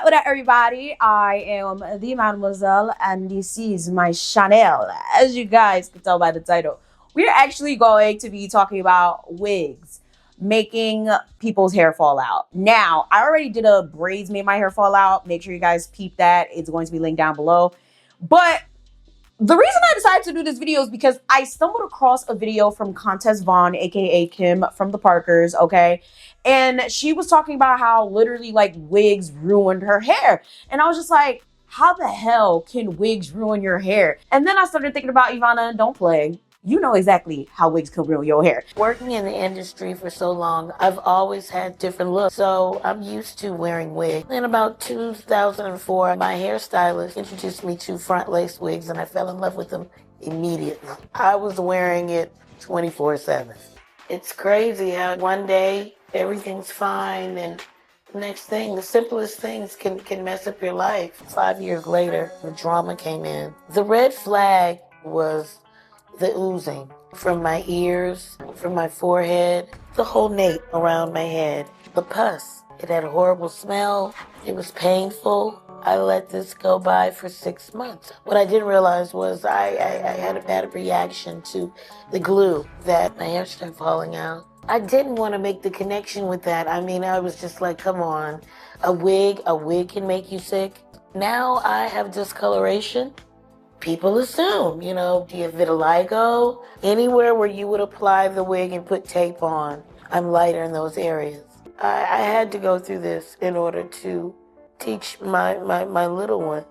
what up, everybody? I am the Mademoiselle, and this is my channel. As you guys can tell by the title, we're actually going to be talking about wigs, making people's hair fall out. Now, I already did a braids made my hair fall out. Make sure you guys peep that. It's going to be linked down below. But the reason I decided to do this video is because I stumbled across a video from Contess Vaughn, aka Kim from the Parkers, okay? And she was talking about how literally like wigs ruined her hair. And I was just like, how the hell can wigs ruin your hair? And then I started thinking about Yvana, don't play. You know exactly how wigs can ruin your hair. Working in the industry for so long, I've always had different looks, so I'm used to wearing wigs. In about 2004, my hairstylist introduced me to front lace wigs, and I fell in love with them immediately. I was wearing it 24/7. It's crazy how one day everything's fine, and next thing, the simplest things can mess up your life. 5 years later, the drama came in. The red flag was the oozing from my ears, from my forehead, the whole nape around my head. The pus, it had a horrible smell. It was painful. I let this go by for 6 months. What I didn't realize was I had a bad reaction to the glue that my hair started falling out. I didn't want to make the connection with that. I mean, I was just like, come on, a wig can make you sick. Now I have discoloration. People assume, do you have vitiligo? Anywhere where you would apply the wig and put tape on, I'm lighter in those areas. I had to go through this in order to teach my little one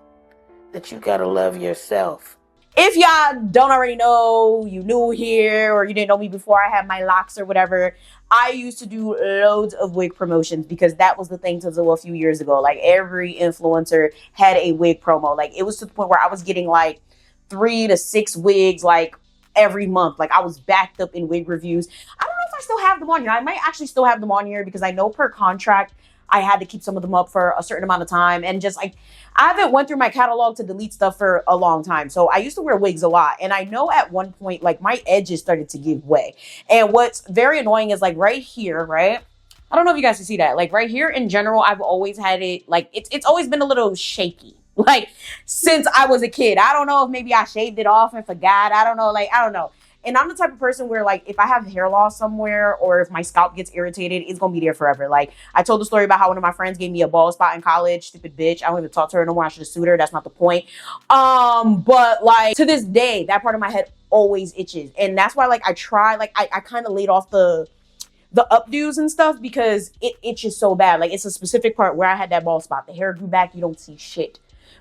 that you gotta love yourself. If y'all don't already know, you new here, or you didn't know me before I had my locks or whatever, I used to do loads of wig promotions because that was the thing to do a few years ago. Like every influencer had a wig promo. Like it was to the point where I was getting like 3 to 6 wigs like every month. Like I was backed up in wig reviews. I don't know if I still have them on here. I might actually still have them on here because I know per contract I had to keep some of them up for a certain amount of time. And just like, I haven't went through my catalog to delete stuff for a long time. So I used to wear wigs a lot. And I know at one point, like my edges started to give way. And what's very annoying is like right here, right? I don't know if you guys can see that. Like right here in general, I've always had it, like it's always been a little shaky. Like since I was a kid. I don't know if maybe I shaved it off and forgot. I don't know. And I'm the type of person where like if I have hair loss somewhere or if my scalp gets irritated, it's gonna be there forever. Like I told the story about how one of my friends gave me a bald spot in college. Stupid bitch. I don't even talk to her no more. I should have sued her. That's not the point. But like to this day, that part of my head always itches. And that's why like I try, like I kind of laid off the updos and stuff because it itches so bad. Like it's a specific part where I had that bald spot. The hair grew back. You don't see shit.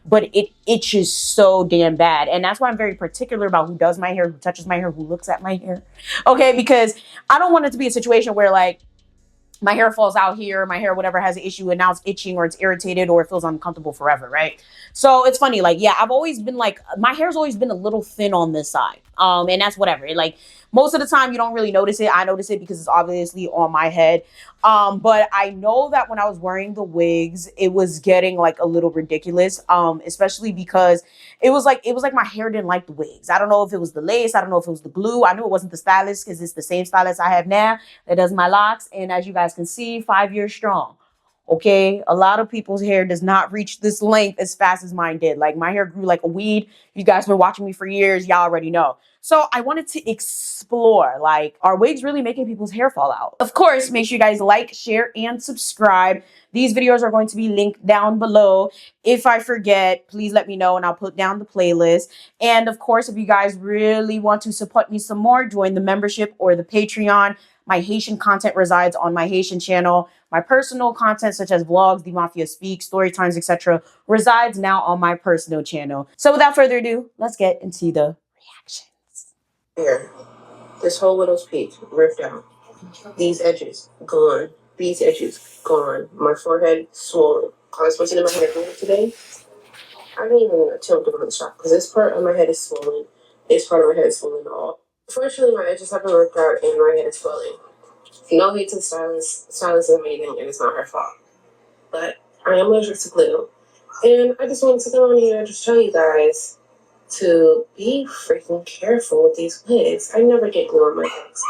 But it itches so damn bad. And that's why I'm very particular about who does my hair, who touches my hair, who looks at my hair. Okay, because I don't want it to be a situation where like my hair falls out here, my hair, whatever, has an issue and now it's itching or it's irritated or it feels uncomfortable forever, right? So it's funny, like, yeah, I've always been like, my hair's always been a little thin on this side. And that's whatever. Like most of the time you don't really notice it. I notice it because it's obviously on my head. But I know that when I was wearing the wigs, it was getting like a little ridiculous. Especially because it was like my hair didn't like the wigs. I don't know if it was the lace. I don't know if it was the glue. I knew it wasn't the stylist because it's the same stylist I have now that does my locks. And as you guys can see, 5 years strong. Okay, a lot of people's hair does not reach this length as fast as mine did. Like my hair grew like a weed. You guys been watching me for years. Y'all already know. So I wanted to explore, like, are wigs really making people's hair fall out? Of course, make sure you guys like, share, and subscribe. These videos are going to be linked down below. If I forget, please let me know and I'll put down the playlist. And of course, if you guys really want to support me some more, join the membership or the Patreon. My Haitian content resides on my Haitian channel. My personal content, such as vlogs, The Mafia Speaks, Storytimes, etc., resides now on my personal channel. So without further ado, let's get into the reactions. Here, this whole widow's peak ripped out. These edges gone. These edges gone. My forehead swollen. I was supposed to get my hair done today. I didn't even attempt to go to the shop because this part of my head is swollen. This part of my head is swollen all. Fortunately, my edges haven't worked out and my head is swelling. No hate to the stylist. Stylist is amazing and it's not her fault. But I am allergic to glue. And I just wanted to go on here and just show you guys to be freaking careful with these wigs. I never get glue on my wigs.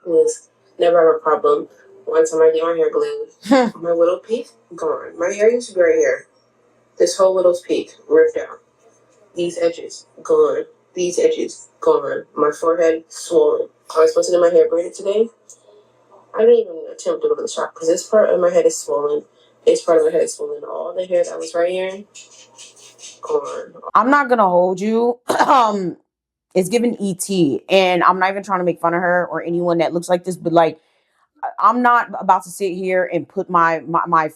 Glue is never have a problem. One time I get my hair glued. My widow's peak, gone. My hair used to be right here. This whole widow's peak, ripped out. These edges, gone. These edges, gone. My forehead, swollen. I was supposed to get my hair braided today. I didn't even attempt to go to the shop because this part of my head is swollen. This part of my head is swollen. All the hair that was right here, gone. I'm not gonna hold you. It's given ET, and I'm not even trying to make fun of her or anyone that looks like this, but like, I'm not about to sit here and put my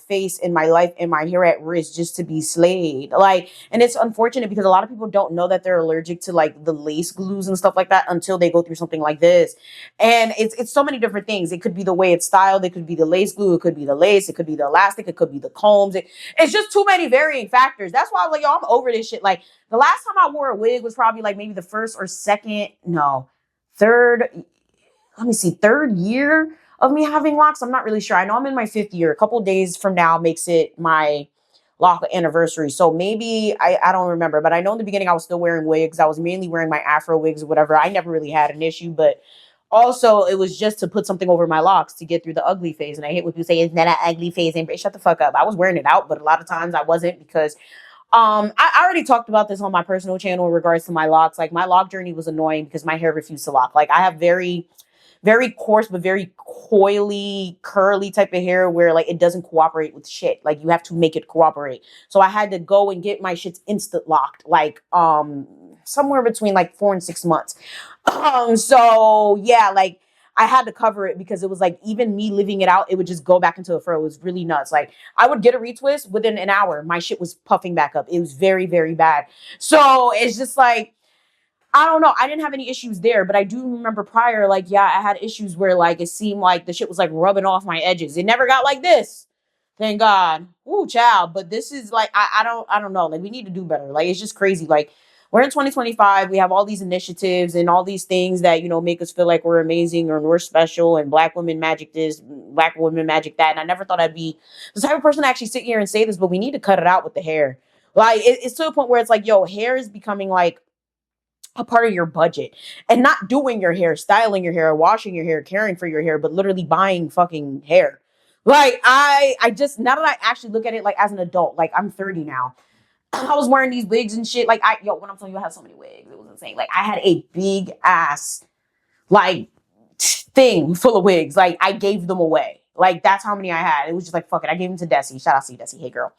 face and my life and my hair at risk just to be slayed. Like, and it's unfortunate because a lot of people don't know that they're allergic to like the lace glues and stuff like that until they go through something like this. And it's so many different things. It could be the way it's styled. It could be the lace glue. It could be the lace. It could be the elastic. It could be the combs. It's just too many varying factors. That's why I'm like, yo, I'm over this shit. Like, the last time I wore a wig was probably like maybe the first or second, no, third, let me see, third year of me having locks. I'm not really sure. I know I'm in my 5th year. A couple days from now makes it my lock anniversary. So maybe, I don't remember. But I know in the beginning I was still wearing wigs. I was mainly wearing my Afro wigs or whatever. I never really had an issue. But also it was just to put something over my locks to get through the ugly phase. And I hate when people say, isn't that an ugly phase? And shut the fuck up. I was wearing it out. But a lot of times I wasn't because I already talked about this on my personal channel in regards to my locks. Like, my lock journey was annoying because my hair refused to lock. Like, I have very coarse but very coily, curly type of hair where like it doesn't cooperate with shit. Like, you have to make it cooperate. So I had to go and get my shits instant locked, like somewhere between like 4 and 6 months. So yeah, like, I had to cover it because it was like, even me living it out, it would just go back into a fro. It was really nuts. Like, I would get a retwist within an hour. My shit was puffing back up. It was very, very bad. So it's just like, I don't know. I didn't have any issues there, but I do remember prior, like, yeah, I had issues where like it seemed like the shit was like rubbing off my edges. It never got like this. Thank God. Ooh, child. But this is like, I don't know. Like, we need to do better. Like, it's just crazy. Like, we're in 2025. We have all these initiatives and all these things that, you know, make us feel like we're amazing or we're special and black women magic this, black women magic that. And I never thought I'd be the type of person to actually sit here and say this, but we need to cut it out with the hair. Like, it's to a point where it's like, yo, hair is becoming like a part of your budget, and not doing your hair, styling your hair, washing your hair, caring for your hair, but literally buying fucking hair. Like, I just, now that I actually look at it like as an adult, like, I'm 30 now. I was wearing these wigs and shit. Like, when I'm telling you I had so many wigs, it was insane. Like, I had a big ass, like, thing full of wigs. Like, I gave them away. Like, that's how many I had. It was just like, fuck it. I gave them to Desi. Shout out to you, Desi. Hey, girl.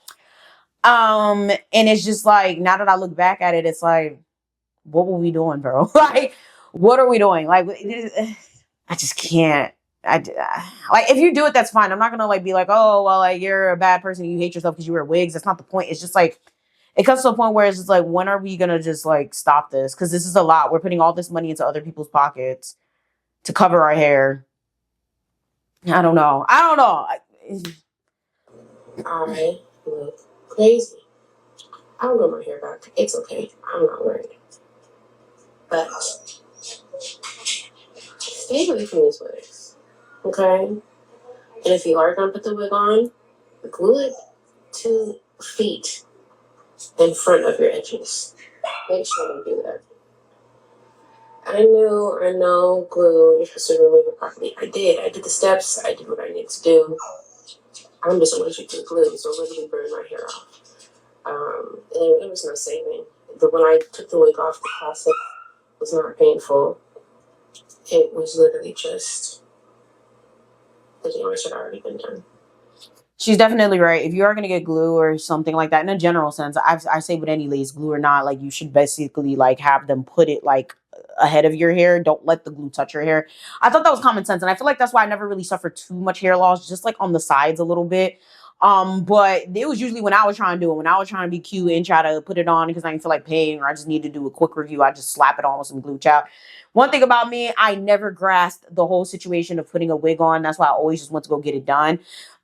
And it's just like, now that I look back at it, it's like, what were we doing, bro? Like, what are we doing? Like, I just can't. Like, if you do it, that's fine. I'm not gonna like be like, oh, well, like, you're a bad person. You hate yourself because you wear wigs. That's not the point. It's just like, it comes to a point where it's just like, when are we gonna just like stop this? Because this is a lot. We're putting all this money into other people's pockets to cover our hair. I don't know. I look crazy. I'll grow my hair back. It's okay. I'm not worried. But stay away from these wigs, okay? And if you are gonna put the wig on, glue it to feet in front of your edges. Make sure you do that. I know glue, you're supposed to remove it properly. I did the steps, I did what I needed to do. I'm just allergic to glue, so I literally burned my hair off. And it was no saving. But when I took the wig off, the process was not painful. It was literally just the damage had already been done. She's definitely right. If you are going to get glue or something like that, in a general sense, I say with any lace, glue or not, like, you should basically like have them put it like ahead of your hair. Don't let the glue touch your hair. I thought that was common sense. And I feel like that's why I never really suffered too much hair loss, just like on the sides a little bit. But it was usually when I was trying to do it, when I was trying to be cute and try to put it on because I didn't feel like paying or I just need to do a quick review. I just slap it on with some glue, child. One thing about me, I never grasped the whole situation of putting a wig on. That's why I always just went to go get it done.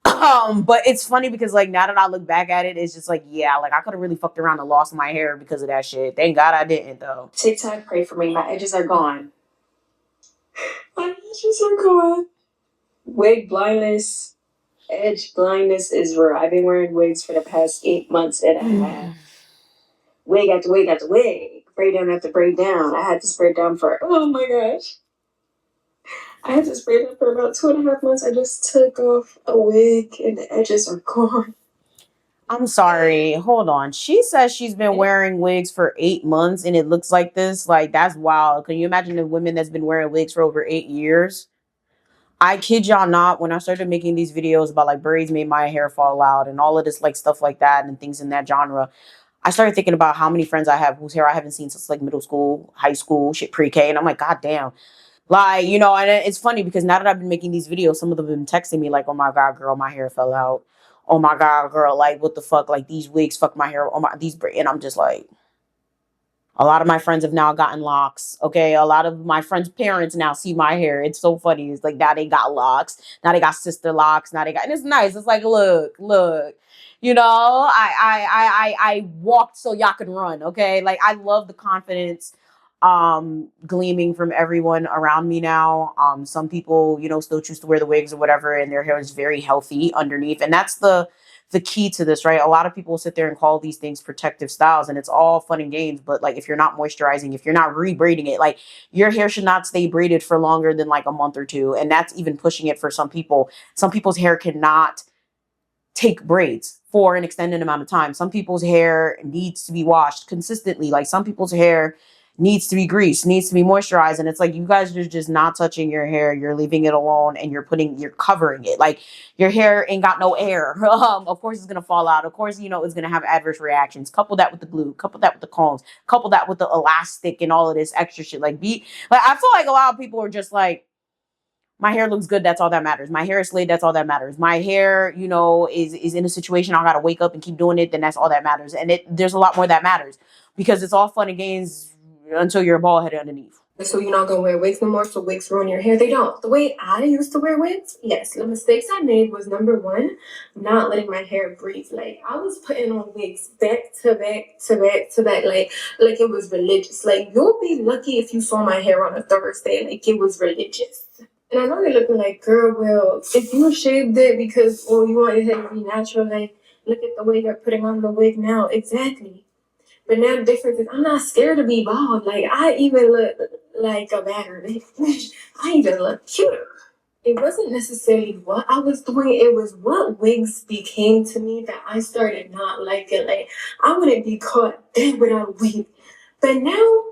But it's funny because like now that I look back at it, it's just like, yeah, like I could have really fucked around and lost my hair because of that shit. Thank God I didn't though. TikTok, pray for me. My edges are gone. My edges are gone. Wig blindness, edge blindness is real. I've been wearing wigs for the past 8 months and a half. Wig after wig after wig. Braid down after braid down. I had this braid down for, oh my gosh. I had this braid up for about 2.5 months. I just took off a wig and the edges are gone. I'm sorry. Hold on. She says she's been wearing wigs for 8 months and it looks like this. Like, that's wild. Can you imagine the women that's been wearing wigs for over 8 years? I kid y'all not. When I started making these videos about like braids made my hair fall out and all of this like stuff like that and things in that genre, I started thinking about how many friends I have whose hair I haven't seen since like middle school, high school, shit, pre-K. And I'm like, God damn. Like, you know, and it's funny because now that I've been making these videos, some of them have been texting me like, oh my God, girl, my hair fell out. Oh my God, girl, like, what the fuck? Like, these wigs fuck my hair. Oh my, and I'm just like, a lot of my friends have now gotten locks. Okay. A lot of my friends' parents now see my hair. It's so funny. It's like now they got locks. Now they got sister locks. Now they got, and it's nice. It's like, look. You know, I walked so y'all can run. Okay. Like I love the confidence gleaming from everyone around me now. Some people, you know, still choose to wear the wigs or whatever, and their hair is very healthy underneath. And that's the key to this, right? A lot of people sit there and call these things protective styles, and it's all fun and games. But like, if you're not moisturizing, if you're not re-braiding it, like your hair should not stay braided for longer than like a month or two. And that's even pushing it for some people. Some people's hair cannot take braids for an extended amount of time. Some people's hair needs to be washed consistently. Like some people's hair needs to be greased, needs to be moisturized. And it's like, you guys are just not touching your hair. You're leaving it alone and you're covering it. Like your hair ain't got no air. Of course it's going to fall out. Of course, you know, it's going to have adverse reactions. Couple that with the glue, couple that with the combs, couple that with the elastic and all of this extra shit. Like I feel like a lot of people are just like, my hair looks good. That's all that matters. My hair is slayed. That's all that matters. My hair, you know, is in a situation I got to wake up and keep doing it. Then that's all that matters. And there's a lot more that matters because it's all fun and games until you're bald headed underneath. So you're not gonna wear wigs no more, so wigs ruin your hair. They don't. The way I used to wear wigs, yes, the mistakes I made was number one, not letting my hair breathe. Like I was putting on wigs back to back to back to back, like it was religious. Like you'll be lucky if you saw my hair on a Thursday, like it was religious. And I know you're looking like, girl, well, if you shaved it because you want your hair to be natural, like look at the way you're putting on the wig now. Exactly. But now the difference is I'm not scared to be bald. Like I even look like a badger. I even look cuter. It wasn't necessarily what I was doing. It was what wigs became to me that I started not liking. Like I wouldn't be caught dead without a wig. But now,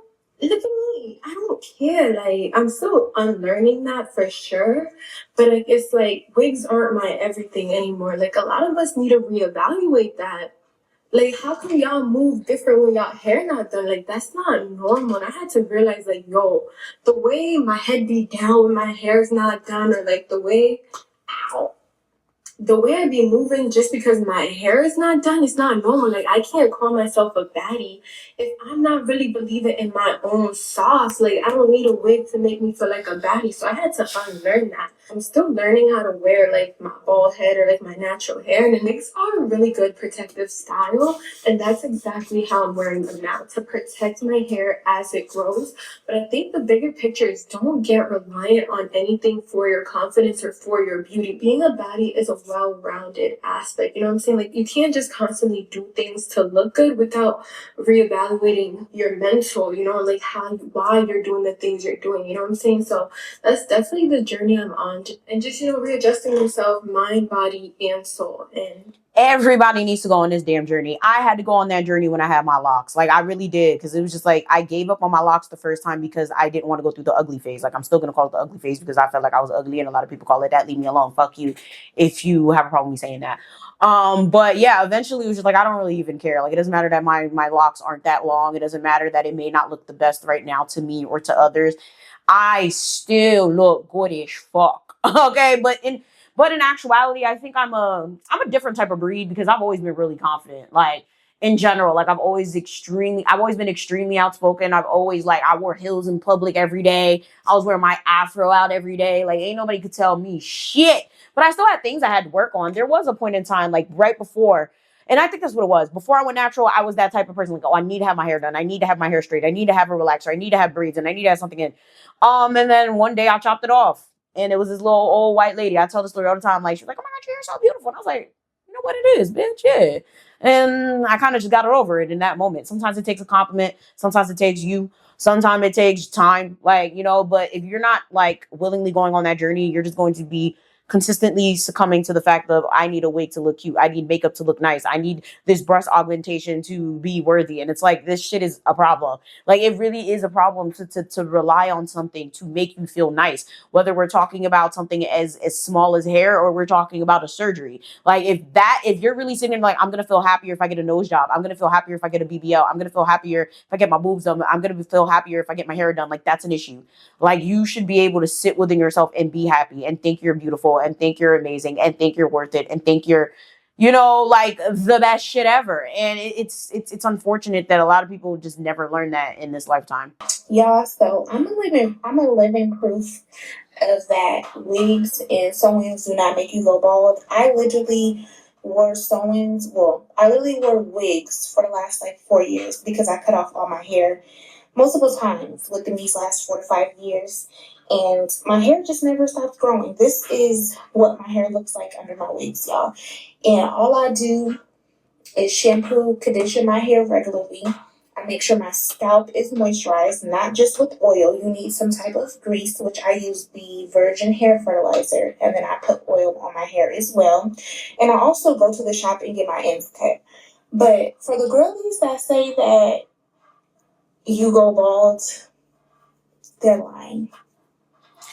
look at me. I don't care. Like I'm still unlearning that for sure. But like it's like wigs aren't my everything anymore. Like a lot of us need to reevaluate that. Like, how come y'all move different when y'all hair not done? Like, that's not normal. And I had to realize, like, yo, the way my head be down when my hair's not done, or like the way, ow, the way I be moving just because my hair is not done, it's not normal. Like, I can't call myself a baddie if I'm not really believing in my own sauce. Like, I don't need a wig to make me feel like a baddie. So I had to unlearn that. I'm still learning how to wear, like, my bald head or, like, my natural hair. And wigs are a really good protective style. And that's exactly how I'm wearing them now, to protect my hair as it grows. But I think the bigger picture is don't get reliant on anything for your confidence or for your beauty. Being a baddie is a well-rounded aspect. You know what I'm saying? Like you can't just constantly do things to look good without reevaluating your mental, you know, like why you're doing the things you're doing. You know what I'm saying? So that's definitely the journey I'm on. And just, you know, readjusting yourself, mind, body, and soul. And Everybody needs to go on this damn journey. I had to go on that journey when I had my locks. Like I really did. Because it was just like I gave up on my locks the first time because I didn't want to go through the ugly phase. Like I'm still going to call it the ugly phase because I felt like I was ugly and a lot of people call it that. Leave me alone. Fuck you if you have a problem with me saying that. But yeah, eventually it was just like I don't really even care. Like it doesn't matter that my locks aren't that long. It doesn't matter that it may not look the best right now to me or to others. I still look good as fuck. Okay, but in actuality, I think I'm a different type of breed because I've always been really confident. Like in general, like I've always been extremely outspoken. I've always like I wore heels in public every day. I was wearing my afro out every day. Like ain't nobody could tell me shit. But I still had things I had to work on. There was a point in time, like right before, and I think that's what it was. Before I went natural, I was that type of person. Like, oh, I need to have my hair done. I need to have my hair straight. I need to have a relaxer. I need to have braids, and I need to have something in. And then one day I chopped it off. And it was this little old white lady. I tell the story all the time. Like, she's like, oh my God, your hair's so beautiful. And I was like, you know what it is, bitch? Yeah. And I kind of just got it over it in that moment. Sometimes it takes a compliment. Sometimes it takes you Sometimes it takes time, like, you know, but if you're not like willingly going on that journey, you're just going to be consistently succumbing to the fact of I need a wig to look cute. I need makeup to look nice. I need this breast augmentation to be worthy. And it's like, this shit is a problem. Like, it really is a problem to rely on something to make you feel nice, whether we're talking about something as small as hair or we're talking about a surgery. Like, if you're really sitting there like, I'm going to feel happier if I get a nose job. I'm going to feel happier if I get a BBL. I'm going to feel happier if I get my boobs done. I'm going to feel happier if I get my hair done. Like, that's an issue. Like, you should be able to sit within yourself and be happy and think you're beautiful and think you're amazing and think you're worth it and think you're, you know, like the best shit ever. And it's unfortunate that a lot of people just never learn that in this lifetime. Y'all, so I'm a living proof of that. Wigs and sew-ins do not make you go bald. I literally wore sew-ins. Well, I literally wore wigs for the last like 4 years because I cut off all my hair multiple times within these last 4 to 5 years. And my hair just never stopped growing. This is what my hair looks like under my wigs, y'all. And all I do is shampoo, condition my hair regularly. I make sure my scalp is moisturized, not just with oil. You need some type of grease, which I use the virgin hair fertilizer, and then I put oil on my hair as well. And I also go to the shop and get my ends cut. But for the girlies that say that you go bald, they're lying.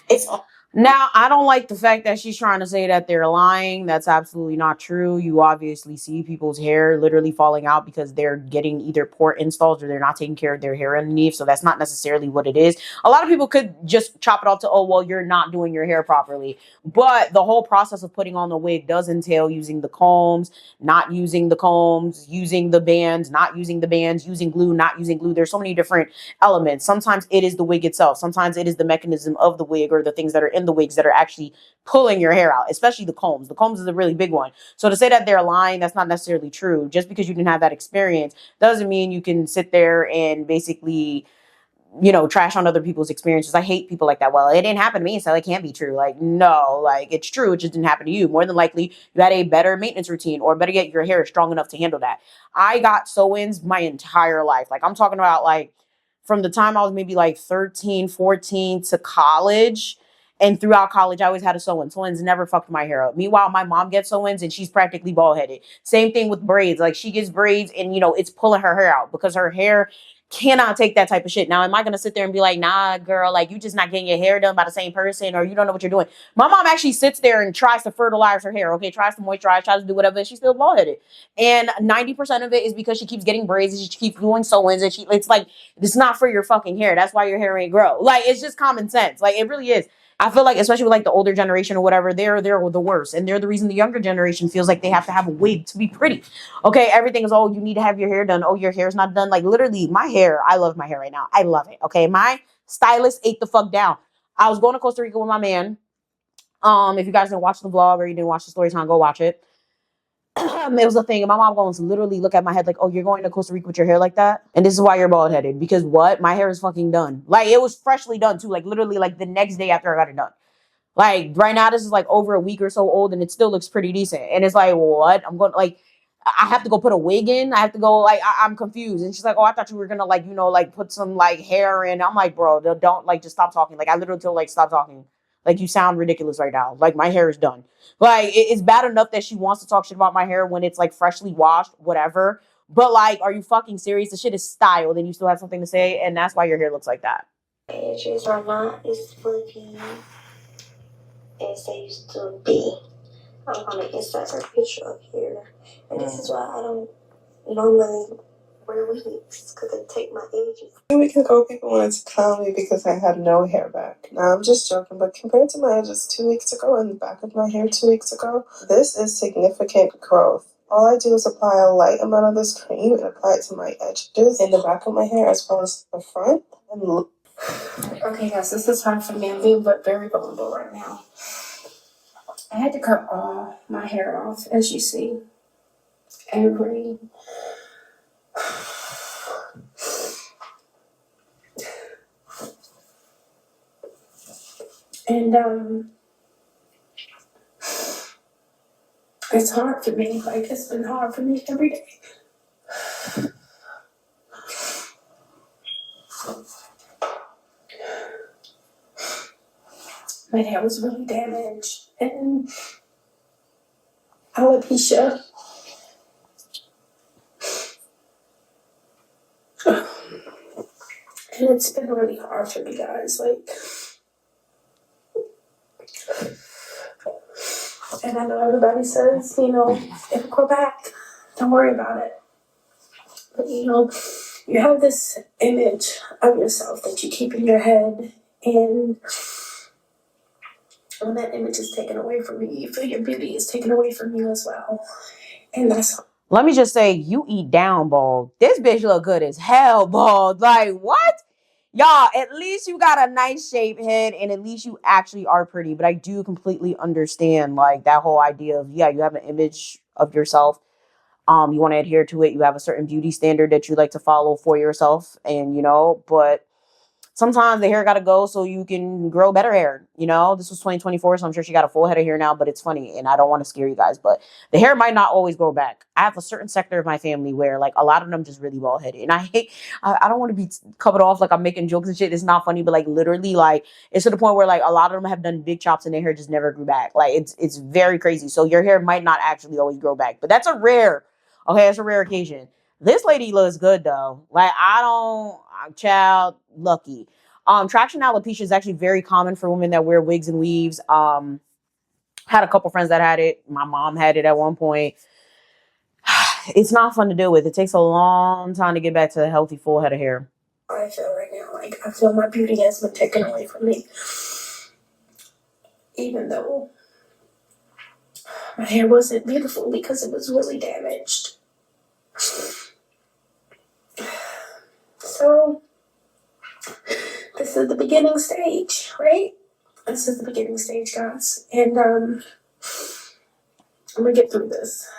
It's all. Now, I don't like the fact that she's trying to say that they're lying. That's absolutely not true. You obviously see people's hair literally falling out because they're getting either poor installs or they're not taking care of their hair underneath. So that's not necessarily what it is. A lot of people could just chop it off to, oh, well, you're not doing your hair properly. But the whole process of putting on the wig does entail using the combs, not using the combs, using the bands, not using the bands, using glue, not using glue. There's so many different elements. Sometimes it is the wig itself. Sometimes it is the mechanism of the wig or the things that are in the wigs that are actually pulling your hair out, especially the combs. The combs is a really big one. So to say that they're lying, that's not necessarily true. Just because you didn't have that experience doesn't mean you can sit there and basically, you know, trash on other people's experiences. I hate people like that. Well, it didn't happen to me, so it can't be true. Like, no, like, it's true. It just didn't happen to you. More than likely, you had a better maintenance routine, or better yet, your hair is strong enough to handle that. I got sew-ins my entire life. Like, I'm talking about, like, from the time I was maybe like 13, 14 to college. And throughout college, I always had a sew-in. Sew-ins never fucked my hair up. Meanwhile, my mom gets sew-ins and she's practically bald-headed. Same thing with braids. Like, she gets braids and, you know, it's pulling her hair out because her hair cannot take that type of shit. Now, am I going to sit there and be like, nah, girl, like, you just not getting your hair done by the same person, or you don't know what you're doing? My mom actually sits there and tries to fertilize her hair, okay? Tries to moisturize, tries to do whatever, and she's still bald-headed. And 90% of it is because she keeps getting braids and she keeps doing sew-ins, and it's like, it's not for your fucking hair. That's why your hair ain't grow. Like, it's just common sense. Like, it really is. I feel like, especially with like the older generation or whatever, they're the worst. And they're the reason the younger generation feels like they have to have a wig to be pretty. Okay, everything is, oh, you need to have your hair done. Oh, your hair's not done. Like, literally, my hair, I love my hair right now. I love it. Okay, my stylist ate the fuck down. I was going to Costa Rica with my man. If you guys didn't watch the vlog or you didn't watch the story time, go watch it. It was a thing. And my mom going to literally look at my head like, oh, you're going to Costa Rica with your hair like that? And this is why you're bald headed. Because what? My hair is fucking done. Like, it was freshly done too. Like, literally, like the next day after I got it done. Like, right now, this is like over a week or so old and it still looks pretty decent. And it's like, what? I'm going to, like, I have to go put a wig in. I have to go, like, I'm confused. And she's like, oh, I thought you were going to, like, you know, like, put some, like, hair in. I'm like, bro, don't, like, just stop talking. Like, I literally told, like, stop talking. Like, you sound ridiculous right now. Like, my hair is done. Like, it's bad enough that she wants to talk shit about my hair when it's, like, freshly washed, whatever. But, like, are you fucking serious? The shit is styled and you still have something to say, and that's why your hair looks like that. Edges are not as fluffy as they used to be. I'm gonna insert her picture up here. And this is why I don't normally wear wigs, because they take my edges. 2 weeks ago, people wanted to clown me because I had no hair back. Now, I'm just joking, but compared to my edges 2 weeks ago and the back of my hair 2 weeks ago, this is significant growth. All I do is apply a light amount of this cream and apply it to my edges in the back of my hair as well as the front. And okay, guys, this is hard for me. I'm being very vulnerable right now. I had to cut all my hair off, as you see. Every and it's hard for me. Like, it's been hard for me every day. my hair was really damaged, and alopecia. And it's been really hard for me, guys. Like, and I know everybody says, it'll go back. Don't worry about it. But, you have this image of yourself that you keep in your head, and when that image is taken away from you, you feel your beauty is taken away from you as well. And that's... Let me just say, you eat down, bald. This bitch look good as hell, bald. Like, what? Y'all, at least you got a nice shaped head, and at least you actually are pretty. But I do completely understand, like, that whole idea of, yeah, you have an image of yourself. You want to adhere to it. You have a certain beauty standard that you like to follow for yourself. And, but sometimes the hair got to go so you can grow better hair. This was 2024, so I'm sure she got a full head of hair now, but it's funny. And I don't want to scare you guys, but the hair might not always grow back. I have a certain sector of my family where, like, a lot of them just really bald headed. And I don't want to be covered off like I'm making jokes and shit. It's not funny, but like literally, like, it's to the point where like a lot of them have done big chops and their hair just never grew back. Like, it's very crazy. So your hair might not actually always grow back, but that's a rare occasion. This lady looks good though. Like, child, lucky. Traction alopecia is actually very common for women that wear wigs and weaves. Had a couple friends that had it. My mom had it at one point. It's not fun to deal with. It takes a long time to get back to a healthy full head of hair. I feel right now, like, I feel my beauty has been taken away from me. Even though my hair wasn't beautiful because it was really damaged. So, this is the beginning stage, right? This is the beginning stage, guys. And I'm gonna get through this.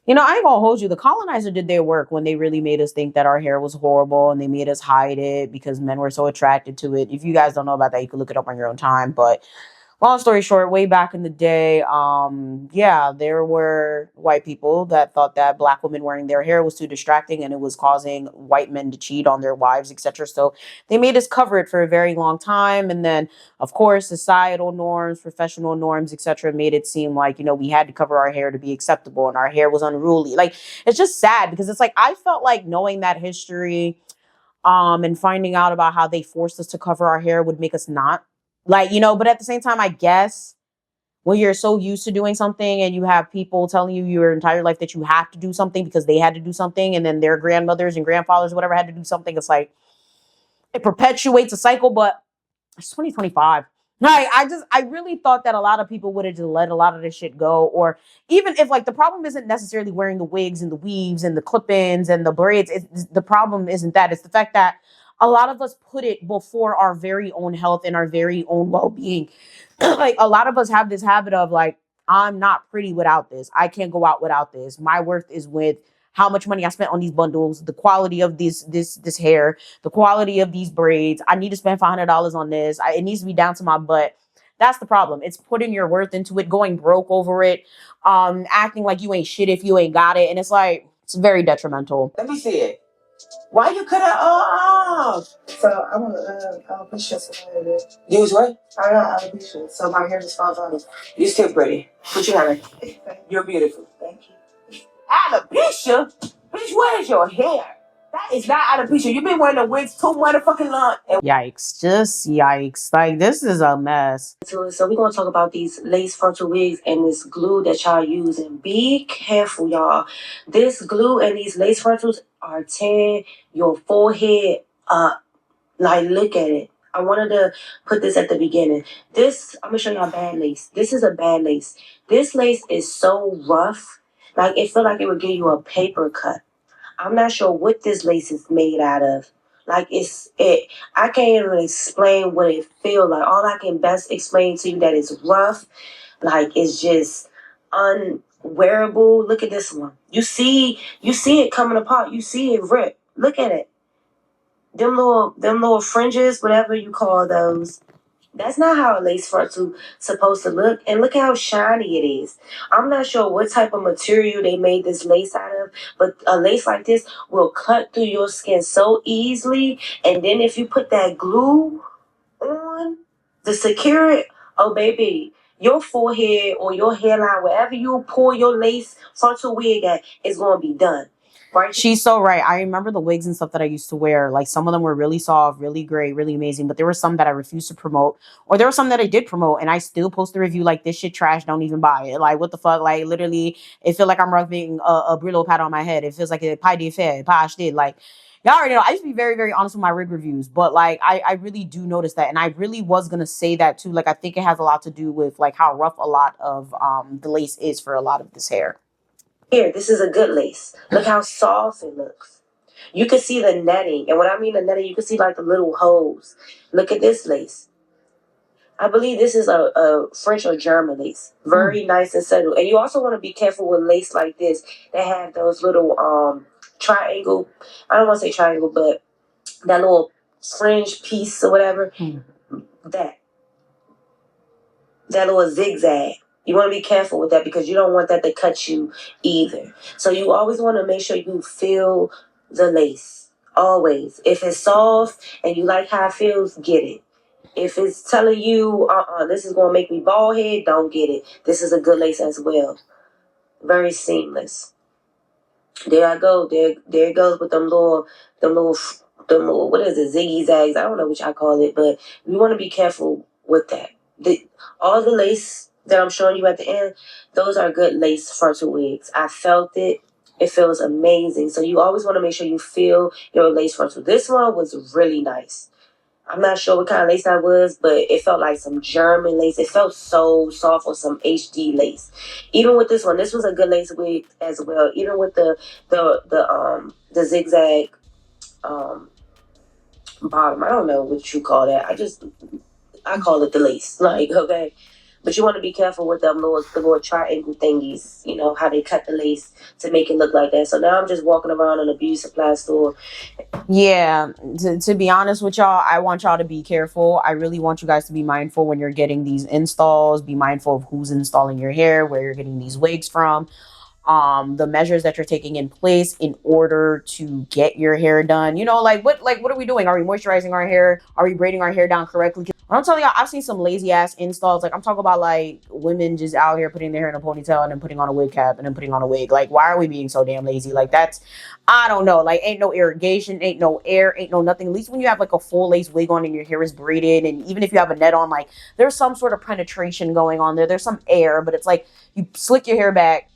I ain't gonna hold you. The colonizer did their work when they really made us think that our hair was horrible, and they made us hide it because men were so attracted to it. If you guys don't know about that, you can look it up on your own time. But long story short, way back in the day, there were white people that thought that black women wearing their hair was too distracting and it was causing white men to cheat on their wives, etc. So they made us cover it for a very long time. And then, of course, societal norms, professional norms, etc. made it seem like, we had to cover our hair to be acceptable and our hair was unruly. Like, it's just sad because it's like, I felt like knowing that history and finding out about how they forced us to cover our hair would make us not. Like, but at the same time, I guess when you're so used to doing something and you have people telling you your entire life that you have to do something because they had to do something and then their grandmothers and grandfathers, whatever, had to do something, it's like it perpetuates a cycle. But it's 2025. Like, I really thought that a lot of people would have just let a lot of this shit go. Or even if, like, the problem isn't necessarily wearing the wigs and the weaves and the clip-ins and the braids. The problem isn't that. It's the fact that a lot of us put it before our very own health and our very own well-being. Like, a lot of us have this habit of, like, I'm not pretty without this. I can't go out without this. My worth is with how much money I spent on these bundles, the quality of this hair, the quality of these braids. I need to spend $500 on this. It needs to be down to my butt. That's the problem. It's putting your worth into it, going broke over it, acting like you ain't shit if you ain't got it. And it's like, it's very detrimental. Let me see it. Why you cut it off? So I want alopecia. You was what? I got alopecia, so my hair just falls out. You're still pretty. Put your hand in. You're beautiful. Thank you. Alopecia? Bitch, where's your hair? That is not alopecia. You've been wearing the wigs too motherfucking long. Yikes. Just yikes. Like, this is a mess. So we're going to talk about these lace frontal wigs and this glue that y'all use. And be careful, y'all. This glue and these lace frontals are tearing your forehead up. Like, look at it. I wanted to put this at the beginning. I'm going to show y'all bad lace. This is a bad lace. This lace is so rough. Like, it felt like it would give you a paper cut. I'm not sure what this lace is made out of. Like, I can't even explain what it feels like. All I can best explain to you that it's rough. Like, it's just unwearable. Look at this one. You see it coming apart. You see it rip. Look at it. Them little fringes, whatever you call those. That's not how a lace frontal supposed to look. And look how shiny it is. I'm not sure what type of material they made this lace out of, but a lace like this will cut through your skin so easily. And then if you put that glue on, The secure, oh baby, your forehead or your hairline, wherever you pull your lace frontal wig at, is going to be done. Right? She's so right. I remember the wigs and stuff that I used to wear. Like, some of them were really soft, really great, really amazing. But there were some that I refused to promote. Or there were some that I did promote. And I still post a review like, this shit trash. Don't even buy it. Like, what the fuck? Like, literally, it feel like I'm rubbing a Brillo pad on my head. It feels like a pie de fair. Pie did. Like, y'all already know. I used to be very, very honest with my rig reviews. But, like, I really do notice that. And I really was going to say that, too. Like, I think it has a lot to do with, like, how rough a lot of the lace is for a lot of this hair. Here, this is a good lace. Look how soft it looks. You can see the netting. And when I mean the netting, you can see like the little holes. Look at this lace. I believe this is a French or German lace. Very nice and settled. And you also want to be careful with lace like this that have those little triangle, I don't want to say triangle, but that little fringe piece or whatever. That little zigzag. You want to be careful with that because you don't want that to cut you either. So you always want to make sure you feel the lace. Always. If it's soft and you like how it feels, get it. If it's telling you, this is going to make me bald head, don't get it. This is a good lace as well. Very seamless. There I go. There it goes with them little, what is it, ziggy zags? I don't know what y'all call it, but you want to be careful with that. All the lace that I'm showing you at the end, those are good lace frontal wigs. I felt it. It feels amazing. So you always want to make sure you feel your lace frontal. This one was really nice. I'm not sure what kind of lace that was, but it felt like some German lace. It felt so soft, or some HD lace. Even with this one, this was a good lace wig as well. Even with the zigzag bottom. I don't know what you call that. I call it the lace. Like, okay. But you want to be careful with the little triangle thingies, you know, how they cut the lace to make it look like that. So now I'm just walking around in a beauty supply store. Yeah, to be honest with y'all, I want y'all to be careful. I really want you guys to be mindful when you're getting these installs. Be mindful of who's installing your hair, where you're getting these wigs from, the measures that you're taking in place in order to get your hair done. You know, like what are we doing? Are we moisturizing our hair? Are we braiding our hair down correctly? I'm telling y'all, I've seen some lazy ass installs. Like, I'm talking about like women just out here putting their hair in a ponytail and then putting on a wig cap and then putting on a wig. Like, why are we being so damn lazy? Like, that's, I don't know. Like, ain't no irrigation, ain't no air, ain't no nothing. At least when you have like a full lace wig on and your hair is braided, and even if you have a net on, like, there's some sort of penetration going on there. There's some air, but it's like you slick your hair back,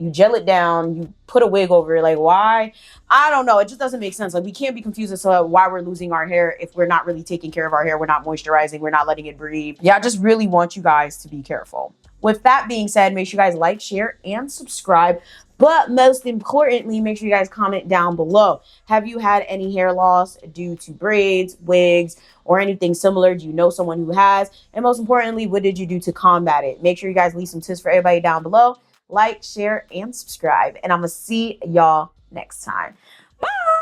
you gel it down, you put a wig over it. Like, why? I don't know. It just doesn't make sense. Like, we can't be confused as to why we're losing our hair if we're not really taking care of our hair. We're not moisturizing. We're not letting it breathe. Yeah, I just really want you guys to be careful. With that being said, make sure you guys like, share, and subscribe. But most importantly, make sure you guys comment down below. Have you had any hair loss due to braids, wigs, or anything similar? Do you know someone who has? And most importantly, what did you do to combat it? Make sure you guys leave some tips for everybody down below. Like, share, and subscribe. And I'm going to see y'all next time. Bye!